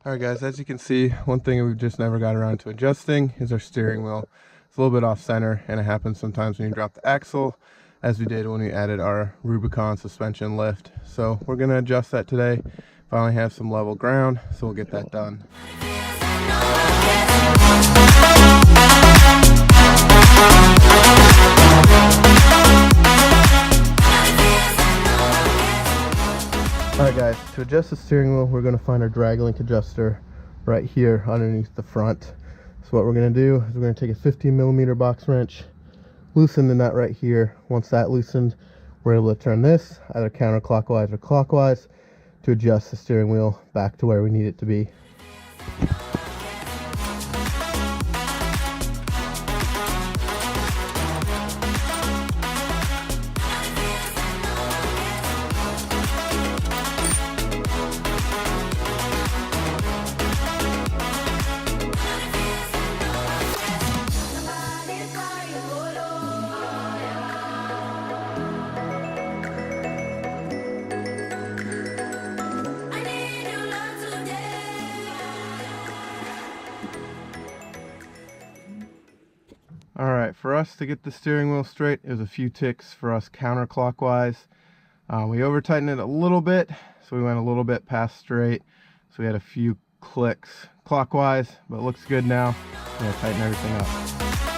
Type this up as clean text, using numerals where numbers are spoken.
All right, guys, as you can see, one thing we've just never got around to adjusting is our steering wheel. It's a little bit off center, and it happens sometimes when you drop the axle, as we did when we added our Rubicon suspension lift. So we're going to adjust that today. Finally have some level ground, so we'll get that done. Alright guys, to adjust the steering wheel, we're going to find our drag link adjuster right here underneath the front. So what we're going to do is we're going to take a 15mm box wrench, loosen the nut right here. Once that loosened, we're able to turn this either counterclockwise or clockwise to adjust the steering wheel back to where we need it to be. Alright, for us to get the steering wheel straight, it was a few ticks for us counterclockwise. We over tightened it a little bit, so we went a little bit past straight. So we had a few clicks clockwise, but it looks good now. I'm going to tighten everything up.